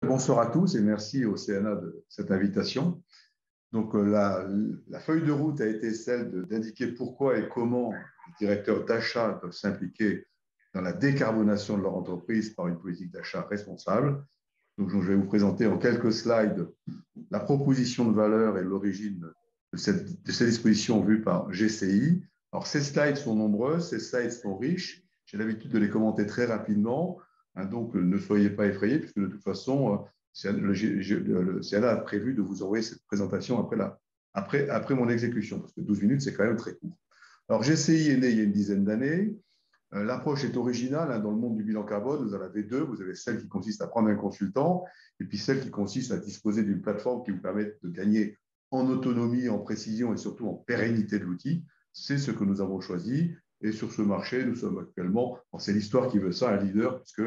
Bonsoir à tous et merci au CNA de cette invitation. Donc, la feuille de route a été celle d'indiquer pourquoi et comment les directeurs d'achat doivent s'impliquer dans la décarbonation de leur entreprise par une politique d'achat responsable. Donc, je vais vous présenter en quelques slides la proposition de valeur et l'origine de cette disposition vue par GCI. Alors, ces slides sont nombreux, ces slides sont riches. J'ai l'habitude de les commenter très rapidement. Donc, ne soyez pas effrayés, puisque de toute façon, le CNA a prévu de vous envoyer cette présentation après mon exécution, parce que 12 minutes, c'est quand même très court. Alors, GCI est né il y a une dizaine d'années. L'approche est originale. Dans le monde du bilan carbone, vous en avez deux. Vous avez celle qui consiste à prendre un consultant, et puis celle qui consiste à disposer d'une plateforme qui vous permet de gagner en autonomie, en précision et surtout en pérennité de l'outil. C'est ce que nous avons choisi. Et sur ce marché, nous sommes actuellement, c'est l'histoire qui veut ça, un leader, puisque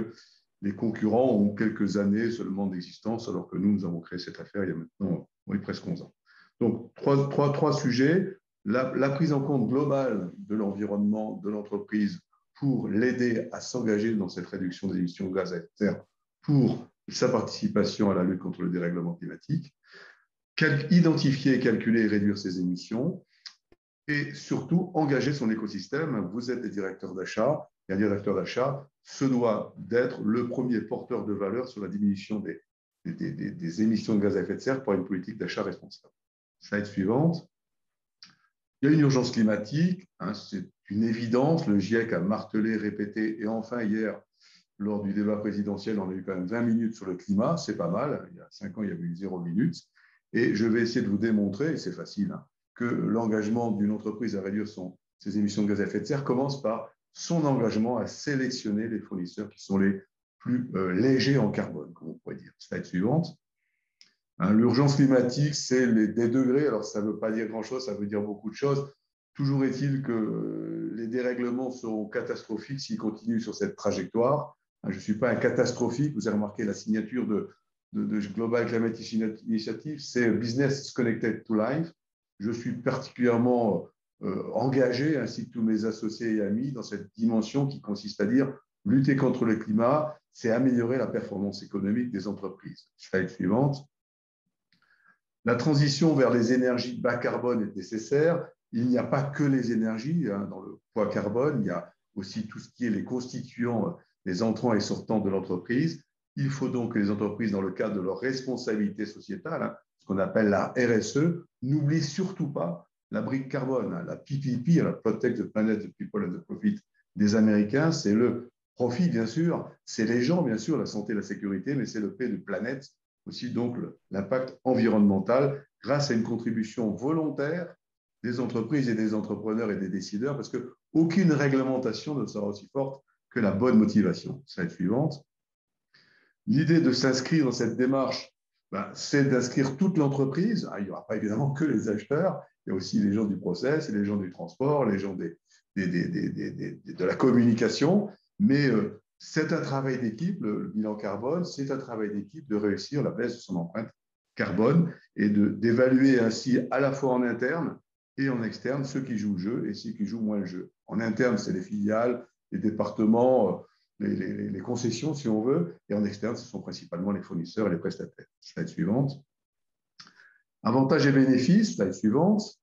les concurrents ont quelques années seulement d'existence, alors que nous avons créé cette affaire il y a maintenant presque 11 ans. Donc, trois sujets. La prise en compte globale de l'environnement de l'entreprise pour l'aider à s'engager dans cette réduction des émissions de gaz à effet de serre pour sa participation à la lutte contre le dérèglement climatique. Identifier, calculer et réduire ses émissions. Et surtout, engager son écosystème. Vous êtes des directeurs d'achat, et un directeur d'achat se doit d'être le premier porteur de valeur sur la diminution des émissions de gaz à effet de serre par une politique d'achat responsable. Slide suivante. Il y a une urgence climatique, c'est une évidence. Le GIEC a martelé, répété, et enfin hier, lors du débat présidentiel, on a eu quand même 20 minutes sur le climat, c'est pas mal. Il y a 5 ans, il y avait eu 0 minutes. Et je vais essayer de vous démontrer, et c'est facile, que l'engagement d'une entreprise à réduire ses émissions de gaz à effet de serre commence par son engagement à sélectionner les fournisseurs qui sont les plus légers en carbone, comme on pourrait dire. Slide suivante. L'urgence climatique, c'est des degrés. Alors, ça ne veut pas dire grand-chose, ça veut dire beaucoup de choses. Toujours est-il que les dérèglements seront catastrophiques s'ils continuent sur cette trajectoire. Je ne suis pas un catastrophique. Vous avez remarqué la signature de Global Climate Initiative, c'est Business Connected to Life. Je suis particulièrement engagé, ainsi que tous mes associés et amis, dans cette dimension qui consiste à dire lutter contre le climat, c'est améliorer la performance économique des entreprises. Slide suivante. La transition vers les énergies bas carbone est nécessaire. Il n'y a pas que les énergies dans le poids carbone, il y a aussi tout ce qui est les constituants, les entrants et sortants de l'entreprise. Il faut donc que les entreprises, dans le cadre de leur responsabilité sociétale, ce qu'on appelle la RSE, n'oublient surtout pas la brique carbone, la PPP, la Protect the Planet, the People and the Profit des Américains. C'est le profit, bien sûr, c'est les gens, bien sûr, la santé et la sécurité, mais c'est le P de planète, aussi donc l'impact environnemental grâce à une contribution volontaire des entreprises et des entrepreneurs et des décideurs, parce qu'aucune réglementation ne sera aussi forte que la bonne motivation. Slide suivante. L'idée de s'inscrire dans cette démarche, c'est d'inscrire toute l'entreprise. Il n'y aura pas évidemment que les acheteurs, il y a aussi les gens du process, les gens du transport, les gens de la communication, mais c'est un travail d'équipe, le bilan carbone, c'est un travail d'équipe de réussir la baisse de son empreinte carbone et d'évaluer ainsi à la fois en interne et en externe ceux qui jouent le jeu et ceux qui jouent moins le jeu. En interne, c'est les filiales, les départements, les concessions, si on veut, et en externe, ce sont principalement les fournisseurs et les prestataires. Slide suivante. Avantages et bénéfices, slide suivante.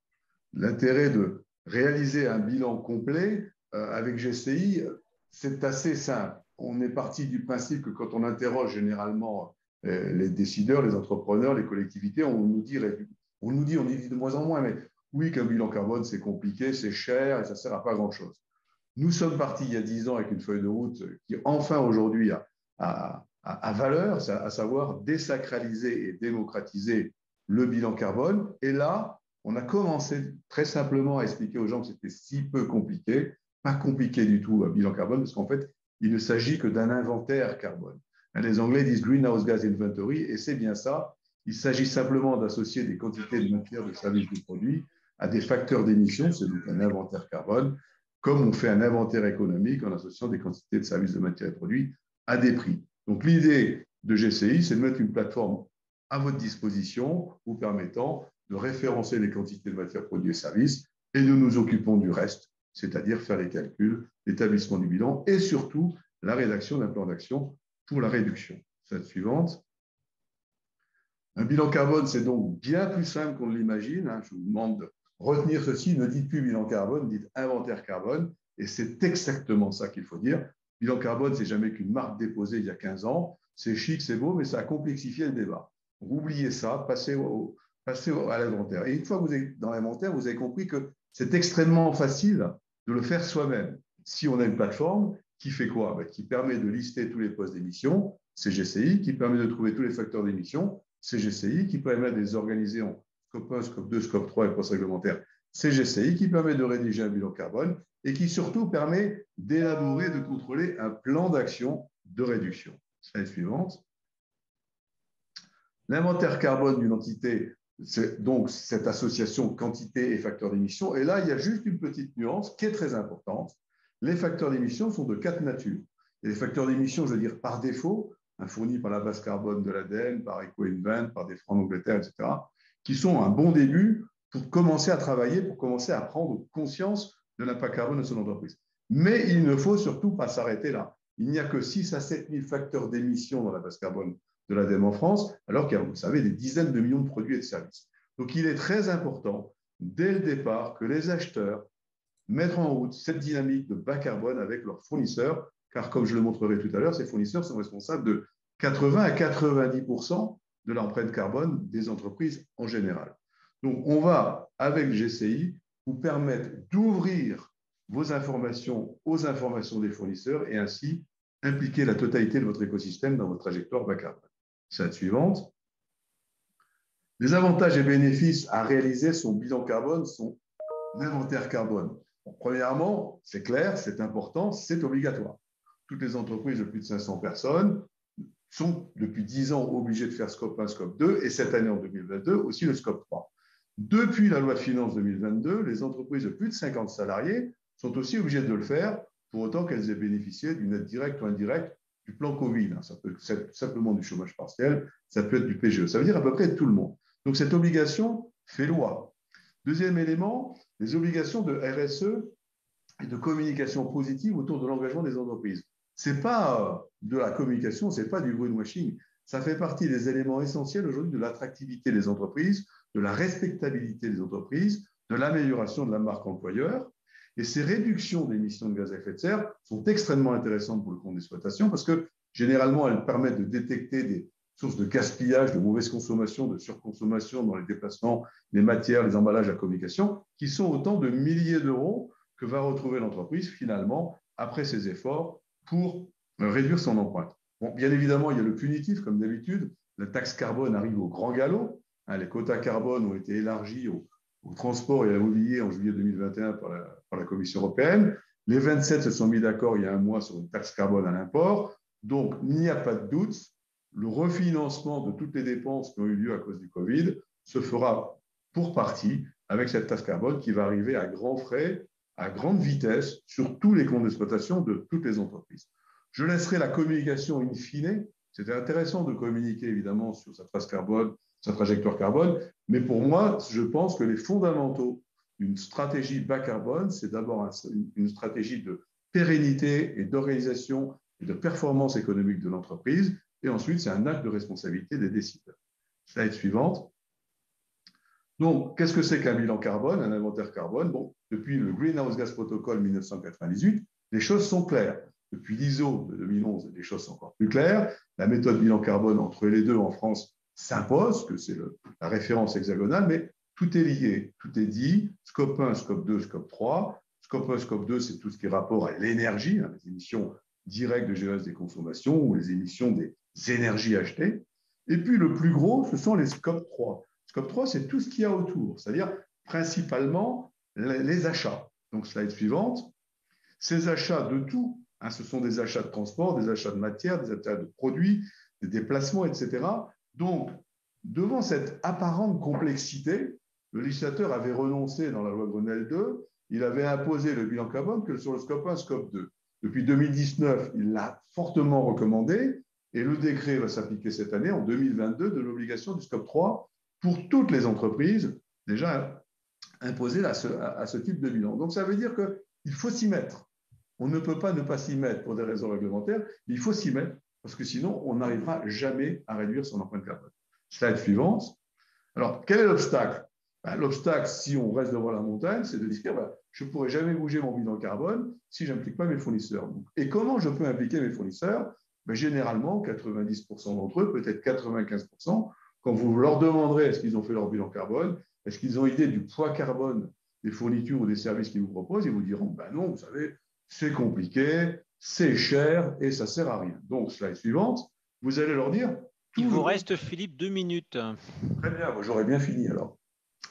L'intérêt de réaliser un bilan complet avec GCI, c'est assez simple. On est parti du principe que quand on interroge généralement les décideurs, les entrepreneurs, les collectivités, on nous dit de moins en moins, mais oui, qu'un bilan carbone, c'est compliqué, c'est cher et ça ne sert à pas grand-chose. Nous sommes partis il y a 10 ans avec une feuille de route qui, enfin, aujourd'hui, a valeur, à savoir désacraliser et démocratiser le bilan carbone. Et là, on a commencé très simplement à expliquer aux gens que c'était si peu compliqué, pas compliqué du tout, un bilan carbone, parce qu'en fait, il ne s'agit que d'un inventaire carbone. Les Anglais disent Greenhouse Gas Inventory, et c'est bien ça. Il s'agit simplement d'associer des quantités de matières, de services, de produits à des facteurs d'émission, c'est donc un inventaire carbone, comme on fait un inventaire économique en associant des quantités de services, de matières et de produits à des prix. Donc l'idée de GCI, c'est de mettre une plateforme à votre disposition, vous permettant de référencer les quantités de matières, produits et services, et nous nous occupons du reste, c'est-à-dire faire les calculs, l'établissement du bilan et surtout la rédaction d'un plan d'action pour la réduction. Slide suivante. Un bilan carbone, c'est donc bien plus simple qu'on ne l'imagine. Je vous demande de retenir ceci. Ne dites plus bilan carbone, dites inventaire carbone. Et c'est exactement ça qu'il faut dire. Bilan carbone, c'est jamais qu'une marque déposée il y a 15 ans. C'est chic, c'est beau, mais ça a complexifié le débat. Donc, oubliez ça, passez à l'inventaire. Et une fois que vous êtes dans l'inventaire, vous avez compris que c'est extrêmement facile de le faire soi-même. Si on a une plateforme qui fait quoi? Qui permet de lister tous les postes d'émission, CGCI, qui permet de trouver tous les facteurs d'émission, CGCI, qui permet de les organiser en scope 1, scope 2, scope 3 et post réglementaire, CGCI, qui permet de rédiger un bilan carbone et qui surtout permet d'élaborer, de contrôler un plan d'action de réduction. Slide suivante. L'inventaire carbone d'une entité, c'est donc cette association quantité et facteurs d'émission. Et là, il y a juste une petite nuance qui est très importante. Les facteurs d'émission sont de 4 natures. Et les facteurs d'émission, je veux dire par défaut, fournis par la base carbone de l'ADN, par EcoInvent, par des francs d'Angleterre, etc., qui sont un bon début pour commencer à travailler, pour commencer à prendre conscience de l'impact carbone de son entreprise. Mais il ne faut surtout pas s'arrêter là. Il n'y a que 6 à 7 000 facteurs d'émission dans la base carbone de l'ADEME en France, alors qu'il y a, vous savez, des dizaines de millions de produits et de services. Donc, il est très important, dès le départ, que les acheteurs mettent en route cette dynamique de bas carbone avec leurs fournisseurs, car comme je le montrerai tout à l'heure, ces fournisseurs sont responsables de 80 à 90% de l'empreinte carbone des entreprises en général. Donc, on va, avec GCI, vous permettre d'ouvrir vos informations aux informations des fournisseurs et ainsi impliquer la totalité de votre écosystème dans votre trajectoire bas carbone. Slide suivante. Les avantages et bénéfices à réaliser son bilan carbone sont l'inventaire carbone. Bon, premièrement, c'est clair, c'est important, c'est obligatoire. Toutes les entreprises de plus de 500 personnes sont depuis 10 ans obligées de faire scope 1, scope 2 et cette année en 2022 aussi le scope 3. Depuis la loi de finances 2022, les entreprises de plus de 50 salariés sont aussi obligées de le faire pour autant qu'elles aient bénéficié d'une aide directe ou indirecte du plan Covid. Ça peut être simplement du chômage partiel, ça peut être du PGE. Ça veut dire à peu près tout le monde. Donc cette obligation fait loi. Deuxième élément, les obligations de RSE et de communication positive autour de l'engagement des entreprises. Ce n'est pas de la communication, ce n'est pas du greenwashing. Ça fait partie des éléments essentiels aujourd'hui de l'attractivité des entreprises, de la respectabilité des entreprises, de l'amélioration de la marque employeur. Et ces réductions d'émissions de gaz à effet de serre sont extrêmement intéressantes pour le compte d'exploitation parce que généralement, elles permettent de détecter des sources de gaspillage, de mauvaise consommation, de surconsommation dans les déplacements, les matières, les emballages, la communication, qui sont autant de milliers d'euros que va retrouver l'entreprise finalement après ses efforts pour réduire son empreinte. Bon, bien évidemment, il y a le punitif, comme d'habitude. La taxe carbone arrive au grand galop. Les quotas carbone ont été élargis au transport et à l'immobilier en juillet 2021 par la Commission européenne. Les 27 se sont mis d'accord il y a un mois sur une taxe carbone à l'import. Donc, il n'y a pas de doute, le refinancement de toutes les dépenses qui ont eu lieu à cause du Covid se fera pour partie avec cette taxe carbone qui va arriver à grands frais, à grande vitesse, sur tous les comptes d'exploitation de toutes les entreprises. Je laisserai la communication in fine. C'était intéressant de communiquer évidemment sur sa trace carbone, sa trajectoire carbone, mais pour moi, je pense que les fondamentaux d'une stratégie bas carbone, c'est d'abord une stratégie de pérennité et d'organisation et de performance économique de l'entreprise, et ensuite, c'est un acte de responsabilité des décideurs. Slide suivante. Donc, qu'est-ce que c'est qu'un bilan carbone, un inventaire carbone? Bon, depuis le Greenhouse Gas Protocol 1998, les choses sont claires. Depuis l'ISO de 2011, les choses sont encore plus claires. La méthode bilan carbone entre les deux en France s'impose, que c'est la référence hexagonale, mais tout est lié, tout est dit. Scope 1, scope 2, scope 3. Scope 1, scope 2, c'est tout ce qui est rapport à l'énergie, les émissions directes de GES des consommations ou les émissions des énergies achetées. Et puis le plus gros, ce sont les scope 3. Scope 3, c'est tout ce qu'il y a autour, c'est-à-dire principalement les achats. Donc, slide suivante. Ces achats de tout, ce sont des achats de transport, des achats de matières, des achats de produits, des déplacements, etc. Donc, devant cette apparente complexité, le législateur avait renoncé dans la loi Grenelle 2, il avait imposé le bilan carbone que sur le scope 1, scope 2. Depuis 2019, il l'a fortement recommandé et le décret va s'appliquer cette année, en 2022, de l'obligation du scope 3 pour toutes les entreprises déjà imposées à ce type de bilan. Donc, ça veut dire qu'il faut s'y mettre. On ne peut pas ne pas s'y mettre pour des raisons réglementaires, mais il faut s'y mettre parce que sinon, on n'arrivera jamais à réduire son empreinte carbone. Slide suivante. Alors, quel est l'obstacle? L'obstacle, si on reste devant la montagne, c'est de dire je ne pourrai jamais bouger mon bilan carbone si je n'implique pas mes fournisseurs. Et comment je peux impliquer mes fournisseurs? Généralement, 90% d'entre eux, peut-être 95%, quand vous leur demanderez est-ce qu'ils ont fait leur bilan carbone, est-ce qu'ils ont idée du poids carbone des fournitures ou des services qu'ils vous proposent, ils vous diront non, vous savez, c'est compliqué, c'est cher et ça ne sert à rien. Donc, slide suivante, vous allez leur dire. Il vous reste, Philippe, 2 minutes. Très bien, j'aurais bien fini alors.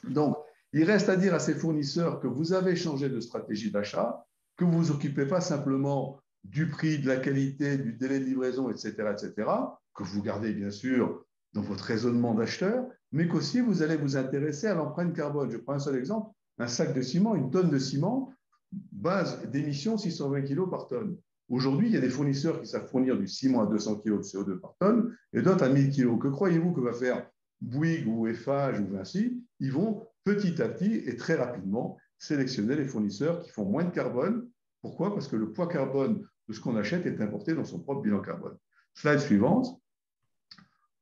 Donc, il reste à dire à ces fournisseurs que vous avez changé de stratégie d'achat, que vous ne vous occupez pas simplement du prix, de la qualité, du délai de livraison, etc., que vous gardez bien sûr dans votre raisonnement d'acheteur, mais qu'aussi vous allez vous intéresser à l'empreinte carbone. Je prends un seul exemple, un sac de ciment, une tonne de ciment, base d'émissions 620 kg par tonne. Aujourd'hui, il y a des fournisseurs qui savent fournir du ciment à 200 kg de CO2 par tonne et d'autres à 1000 kg. Que croyez-vous que va faire Bouygues ou Eiffage ou Vinci? Ils vont petit à petit et très rapidement sélectionner les fournisseurs qui font moins de carbone. Pourquoi? Parce que le poids carbone de ce qu'on achète est importé dans son propre bilan carbone. Slide suivante.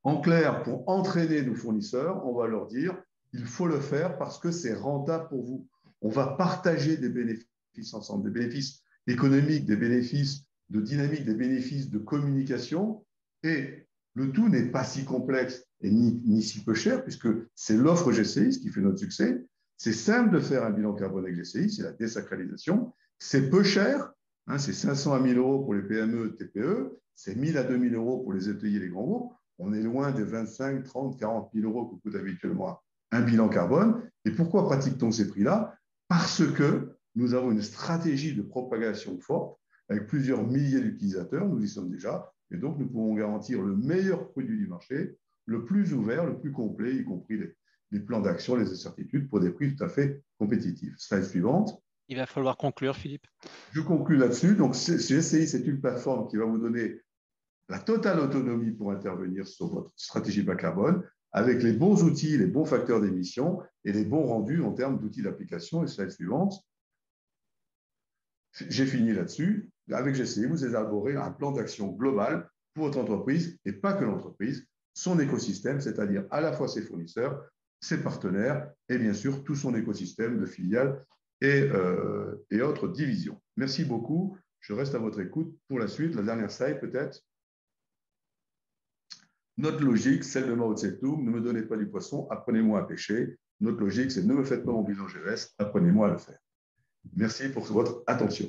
En clair, pour entraîner nos fournisseurs, on va leur dire il faut le faire parce que c'est rentable pour vous. On va partager des bénéfices ensemble, des bénéfices économiques, des bénéfices de dynamique, des bénéfices de communication. Et le tout n'est pas si complexe et ni si peu cher, puisque c'est l'offre GCI qui fait notre succès. C'est simple de faire un bilan carbone avec GCI, c'est la désacralisation. C'est peu cher, hein, c'est 500 à 1000 euros pour les PME, TPE, c'est 1000 à 2000 euros pour les ETI et les grands groupes. On est loin des 25, 30, 40 000 euros que coûte habituellement un bilan carbone. Et pourquoi pratique-t-on ces prix-là? Parce que nous avons une stratégie de propagation forte avec plusieurs milliers d'utilisateurs, nous y sommes déjà, et donc nous pouvons garantir le meilleur produit du marché, le plus ouvert, le plus complet, y compris les plans d'action, les certitudes pour des prix tout à fait compétitifs. Slide suivante. Il va falloir conclure, Philippe. Je conclue là-dessus. Donc, GCI, c'est une plateforme qui va vous donner la totale autonomie pour intervenir sur votre stratégie bas carbone avec les bons outils, les bons facteurs d'émission et les bons rendus en termes d'outils d'application. Et slide suivante. J'ai fini là-dessus. Avec GCI, vous élaborez un plan d'action global pour votre entreprise et pas que l'entreprise, son écosystème, c'est-à-dire à la fois ses fournisseurs, ses partenaires et bien sûr tout son écosystème de filiales et autres divisions. Merci beaucoup. Je reste à votre écoute pour la suite. La dernière slide peut-être. Notre logique, celle de Mao Tse-tung, ne me donnez pas du poisson, apprenez-moi à pêcher. Notre logique, c'est ne me faites pas mon bilan GES, apprenez-moi à le faire. Merci pour votre attention.